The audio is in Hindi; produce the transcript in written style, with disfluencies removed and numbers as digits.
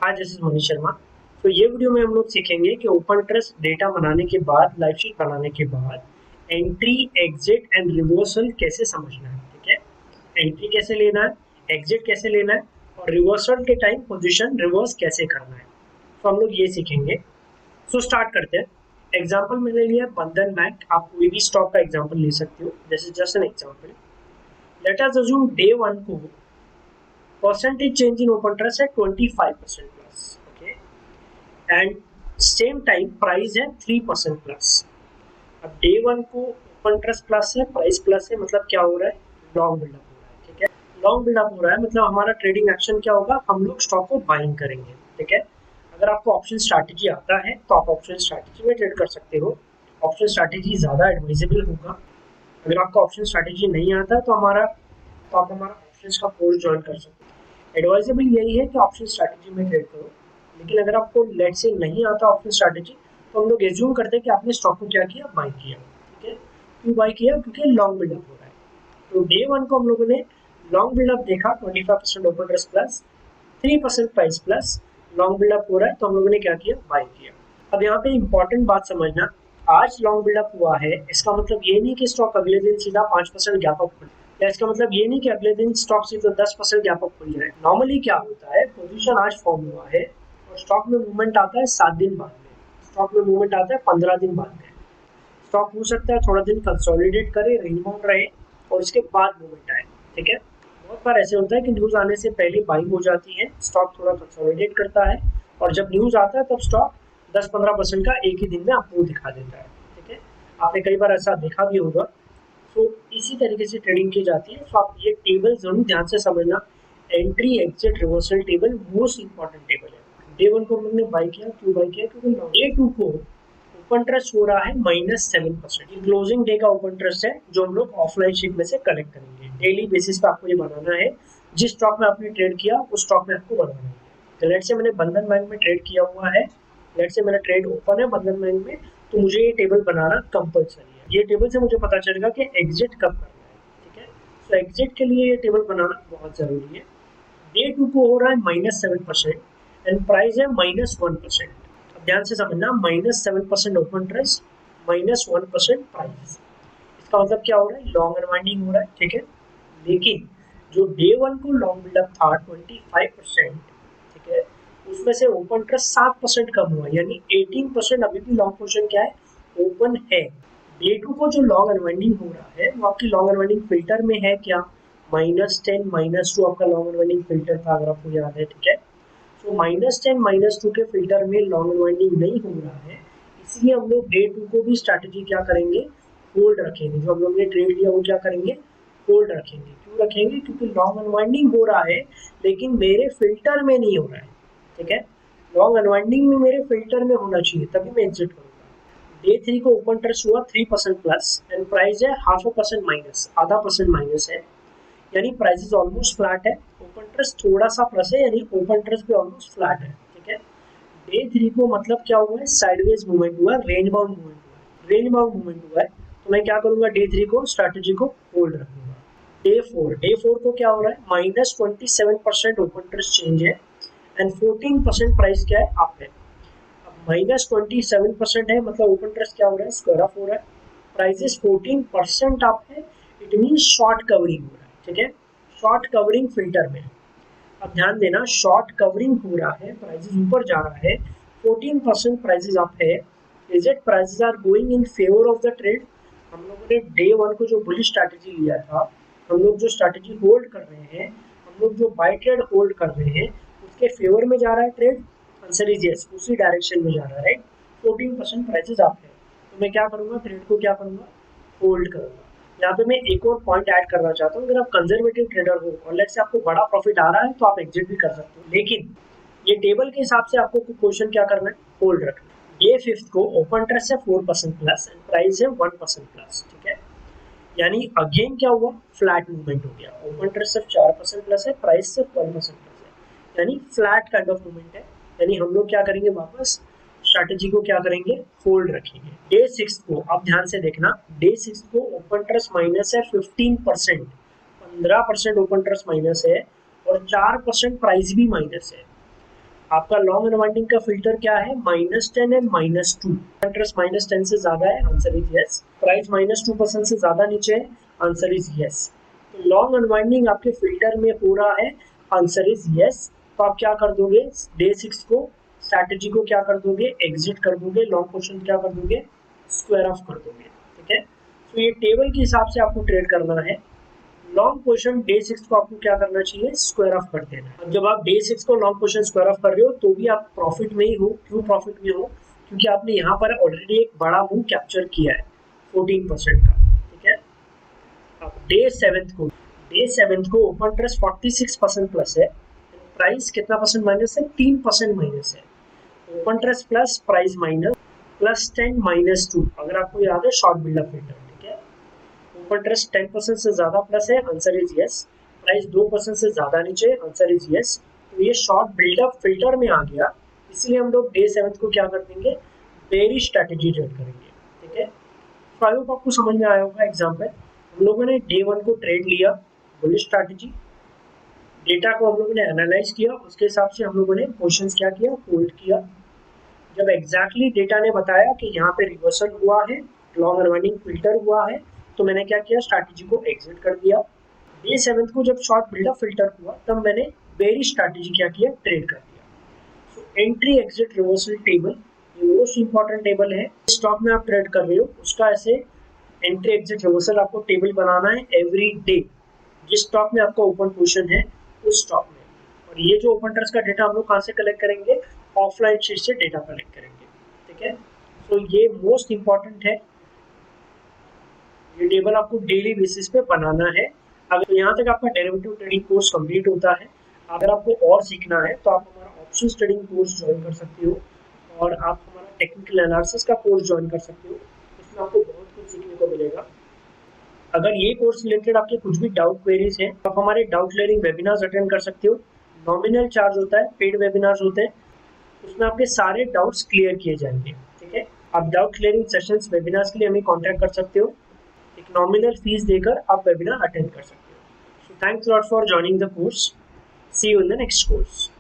Hi, this is Manish Sharma. तो ये वीडियो में हम लोग सीखेंगे कि ओपन ट्रस्ट डेटा बनाने के बाद, लाइफ शीट बनाने के बाद एंट्री, एग्जिट एंड रिवर्सल कैसे समझना है। ठीक है, एंट्री कैसे लेना है, एग्जिट कैसे लेना है और रिवर्सल के टाइम पोजीशन रिवर्स कैसे करना है। तो हम लोग ये सीखेंगे। सो स्टार्ट करते हैं। एग्जाम्पल मैंने लिया बंधन बैंक। आप कोई भी स्टॉक का एग्जाम्पल ले सकते हो, this is just an example. Let us assume day one को percentage change in open trust है 25% plus. Okay, and same time price है 3% प्लस। अब डे वन को ओपन ट्रस्ट प्लस है, प्राइस प्लस है, मतलब क्या हो रहा है, लॉन्ग बिल्डअप हो रहा है। ठीक है, लॉन्ग बिल्डअप हो रहा है मतलब हमारा ट्रेडिंग एक्शन क्या होगा, हम लोग स्टॉक को बाइंग करेंगे। ठीक है, अगर आपको ऑप्शन स्ट्रैटेजी आता है तो आप ऑप्शन स्ट्रैटेजी में ट्रेड कर सकते हो। ऑप्शन स्ट्रैटेजी ज़्यादा एडवाइजेबल होगा। अगर आपको ऑप्शन स्ट्रैटेजी नहीं आता तो आप हमारा ऑप्शन का कोर्स ज्वाइन कर सकते हो। एडवाइजेबल यही है कि ऑप्शन स्ट्रैटेजी में ट्रेड करो। लेकिन अगर आपको लेट से नहीं आता ऑप्शन स्ट्रैटेजी, तो हम लोग एज्यूम करते हैं कि आपने स्टॉक को क्या किया, बाई किया। ठीक है, क्यों बाई किया, क्योंकि लॉन्ग बिल्डअप हो रहा है। तो डे वन को हम लोगों ने लॉन्ग बिल्डअप देखा, 25% open interest plus, 3% price plus, long buildup हो रहा है तो हम लोगों ने क्या किया, बाई किया। अब यहाँ पे इंपॉर्टेंट बात समझना, आज लॉन्ग बिल्डअप हुआ है इसका मतलब ये नहीं कि स्टॉक अगले दिन सीधा 5% गैप अप खुल, या इसका मतलब ये नहीं कि अगले दिन स्टॉक सीधा 10% गैप अप खुल जाए। नॉर्मली क्या होता है, पोजीशन आज फॉर्म हुआ है और स्टॉक में मूवमेंट आता है 7 दिन बाद में, स्टॉक में मूवमेंट आता है 15 दिन बाद में। स्टॉक हो सकता है थोड़ा दिन कंसोलिडेट करे, रेंज बाउंड रहे और उसके बाद मूवमेंट आए। ठीक है, बहुत बार ऐसे होता है कि न्यूज़ आने से पहले बाइंग हो जाती है, स्टॉक थोड़ा कंसोलिडेट करता है और जब न्यूज़ आता है तब स्टॉक 10-15% का एक ही दिन में आपको दिखा देता है। ठीक है, आपने कई बार ऐसा देखा भी होगा। तो इसी तरीके से ट्रेडिंग की जाती है। तो आप ये टेबल जरूर ध्यान से समझना। Entry, exit, reversal table most important table है। डे वन को हम लोग ने बाई किया, क्यों बाई किया, क्योंकि डे टू को ओपन ट्रस्ट हो रहा है -7%। ये क्लोजिंग डे का ओपन ट्रस्ट है जो हम लोग ऑफलाइन शीट में से कलेक्ट करेंगे। डेली बेसिस पे आपको ये बनाना है। जिस स्टॉक में आपने ट्रेड किया उस स्टॉक में आपको बनाना है। तो लेट से मैंने बंधन बैंक में ट्रेड किया हुआ है, लेट से मेरा ट्रेड ओपन है बंधन बैंक में, तो मुझे ये टेबल बनाना कंपलसरी है। ये टेबल से मुझे पता चलेगा कि एग्जिट कब करना है। ठीक है, तो एग्जिट के लिए ये टेबल बनाना बहुत जरूरी है। डे टू को हो रहा है -7% एंड प्राइस है -1%। अब ध्यान से समझना, -7% ओपन ट्रस्ट, -1% प्राइस, इसका मतलब क्या हो रहा है, लॉन्ग अनवाइंडिंग हो रहा है। ठीक है, लेकिन जो डे वन को लॉन्ग बिल्डअप था 25%, ठीक है, उसमें से ओपन ट्रस्ट 7% कम हुआ, यानी 18% अभी भी लॉन्ग पोर्शन क्या है, ओपन है। डे टू को जो लॉन्ग अनवाइंडिंग हो रहा है वो आपकी लॉन्ग अनवाइंडिंग फिल्टर में है क्या, -10 -2 आपका लॉन्ग अनवाइंडिंग फिल्टर था अगर आपको याद है। ठीक है, तो -10 -2 के फिल्टर में लॉन्ग अनवाइंडिंग नहीं हो रहा है, इसलिए हम लोग डे टू को भी स्ट्रैटेजी क्या करेंगे, होल्ड रखेंगे। जो हम लोग ने ट्रेड लिया वो क्या करेंगे, होल्ड रखेंगे। क्यों रखेंगे, क्योंकि लॉन्ग अनवाइंडिंग हो रहा है लेकिन मेरे फिल्टर में नहीं हो रहा है। ठीक है, लॉन्ग अनवाइंडिंग में मेरे फिल्टर में होना चाहिए तभी मैं एग्जिट करूंगा। डे थ्री को ओपन ट्रस्ट हुआ 3% प्लस एंड प्राइस है 0.5% माइनस, आधा परसेंट माइनस है, यानी प्राइसेस ऑलमोस्ट फ्लैट है। ओपन ट्रस्ट थोड़ा सा प्लस है, यानी ओपन ट्रस्ट भी ऑलमोस्ट फ्लैट है। ठीक है, डे थ्री को मतलब क्या हुआ है, साइडवेज मूवमेंट हुआ है, रेंज बाउंड मूवमेंट हुआ है, रेंज बाउंड मूवमेंट हुआ है। तो मैं क्या करूंगा, डे थ्री को स्ट्रैटेजी को होल्ड रखूंगा। डे फोर को क्या हो रहा है, -27% ओपन ट्रस्ट चेंज है एंड 14% प्राइस क्या है, अप है। अब -27% है मतलब ओपन ट्रस्ट क्या हो रहा है, स्क्वायर ऑफ हो रहा है, प्राइसेस 14% अप है, इट मीन शॉर्ट कवरिंग हो रहा है। ठीक है, शॉर्ट कवरिंग फिल्टर में। अब ध्यान देना, शॉर्ट कवरिंग हो रहा है, प्राइसेस ऊपर जा रहा है, 14% प्राइसेस अप है, it prices are going in favour of the trade. हम लोगों ने डे वन को जो बुलिश स्ट्रैटेजी लिया था, हम लोग जो स्ट्रैटेजी होल्ड कर रहे हैं, हम लोग जो बाय ट्रेड होल्ड कर रहे हैं, उसके फेवर में जा रहा है ट्रेड। आंसर इज यस, उसी डायरेक्शन में जा रहा है, राइट। 14% प्राइसेस अप है, तो मैं क्या करूंगा, ट्रेड को क्या करूंगा, होल्ड करूंगा। यहाँ पे मैं एक और पॉइंट ऐड करना चाहता हूँ, अगर आप कंजर्वेटिव ट्रेडर हो और लेट्स से आपको बड़ा प्रॉफिट आ रहा है तो आप एग्जिट भी कर सकते हो, लेकिन ये टेबल के हिसाब से आपको क्वेश्चन क्या करना है, होल्ड रखना है। डे फिफ्थ को ओपन ट्रस्ट है 4% प्लस एंड प्राइस है 1% प्लस। ठीक है, यानी अगेन क्या हुआ, फ्लैट मूवमेंट हो गया। ओपन ट्रस्ट सिर्फ 4% प्लस है, प्राइस सिर्फ 1% प्लस है, यानी फ्लैट काइंड ऑफ मूवमेंट है। यानी हम लोग क्या करेंगे, वापस स्ट्रैटेजी को क्या करेंगे, होल्ड रखेंगे। डे सिक्स को आप ध्यान से देखना, डे सिक्स को ओपन ट्रस्ट माइनस है 15%, 15% ओपन ट्रस्ट माइनस है और 4% प्राइस भी माइनस है। आपका लॉन्ग अनवाइंडिंग का फिल्टर क्या है, -10 एंड -2। इंटरेस्ट -10 से ज्यादा है, आंसर इज यस। प्राइस -2% से ज्यादा नीचे है, आंसर इज यस। तो लॉन्ग अनवाइंडिंग आपके फिल्टर में हो रहा है, आंसर इज यस। तो आप क्या कर दोगे, डे 6 को स्ट्रैटेजी को क्या कर दोगे, एग्जिट कर दोगे, लॉन्ग पोर्शन क्या कर दोगे, स्क्वायर ऑफ कर दोगे। ठीक है, तो ये टेबल के हिसाब से आपको ट्रेड करना है। लॉन्ग पोर्शन डे 6 को आपको क्या करना चाहिए, स्क्वायर ऑफ कर देना है। अब जब आप डे 6 को लॉन्ग पोर्शन स्क्वायर ऑफ कर रहे हो तो भी आप प्रॉफिट में ही हो। क्यों प्रॉफिट में हो, क्योंकि आपने यहाँ पर ऑलरेडी एक बड़ा मूव कैप्चर किया है 14% का। ठीक है, अब डे 7 को ओपन इंटरेस्ट 46% प्लस है, प्राइस कितना परसेंट माइनस है, 3% माइनस है। Open interest plus price minus, +10 -2। अगर आपको याद है शॉर्ट बिल्डअप फिल्टर, ठीक है, ओपन इंटरेस्ट 10% से ज्यादा प्लस है, आंसर इज यस। प्राइस 2% से ज्यादा नीचे, आंसर इज यस। तो ये शॉर्ट बिल्डअप फिल्टर में आ गया, इसलिए हम लोग डे 7 को क्या कर देंगे, बेरिश स्ट्रैटेजी ट्रेड करेंगे। ठीक है, तो आई होप आपको समझ में आया होगा एग्जाम्पल। हम लोगों ने डे 1 को ट्रेड लिया बुलिश स्ट्रैटेजी, डेटा को हम लोगों ने एनालाइज किया, उसके हिसाब से हम लोगों ने पोजीशंस क्या किया, होल्ड किया। जब एग्जैक्टली डेटा ने बताया कि यहाँ पे रिवर्सल हुआ है, लॉन्ग अनवाइंडिंग फिल्टर हुआ है, तो मैंने क्या किया, स्ट्रैटेजी को एग्जिट कर दिया। डे 7 को जब शॉर्ट बिल्डअप फिल्टर हुआ तब मैंने बेरिश स्ट्रैटेजी क्या किया, ट्रेड कर दिया। So entry exit reversal table ये मोस्ट इंपॉर्टेंट टेबल है। स्टॉक में आप ट्रेड कर रहे हो उसका ऐसे एंट्री एग्जिट रिवर्सल आपको टेबल बनाना है एवरी डे, जिस स्टॉक में आपका ओपन पोजीशन है उस स्टॉक में। और ये जो ओपन इंटरेस्ट का डेटा हम लोग कहाँ से कलेक्ट करेंगे, ऑफलाइन शीट से डेटा कलेक्ट करेंगे। ठीक है, तो ये मोस्ट इंपॉर्टेंट है, ये टेबल आपको डेली बेसिस पे बनाना है। अगर यहाँ तक आपका डेरिवेटिव ट्रेडिंग कोर्स कंप्लीट होता है, अगर आपको और सीखना है तो आप हमारा ऑप्शंस ट्रेडिंग कोर्स ज्वाइन कर सकते हो, और आप हमारा टेक्निकल एनालिसिस का कोर्स ज्वाइन कर सकते हो। इसमें आपको बहुत कुछ सीखने को मिलेगा। अगर ये कोर्स रिलेटेड आपके कुछ भी डाउट क्वेरीज हैं, आप हमारे डाउट क्लियरिंग वेबिनार्स अटेंड कर सकते हो। नॉमिनल चार्ज होता है, पेड वेबिनार्स होते हैं, उसमें आपके सारे डाउट्स क्लियर किए जाएंगे। ठीक है, आप डाउट क्लियरिंग सेशंस वेबिनार्स के लिए हमें कांटेक्ट कर सकते हो, एक नॉमिनल फीस देकर आप वेबिनार अटेंड कर सकते हो। So thanks lot for joining the course, see you in the next course.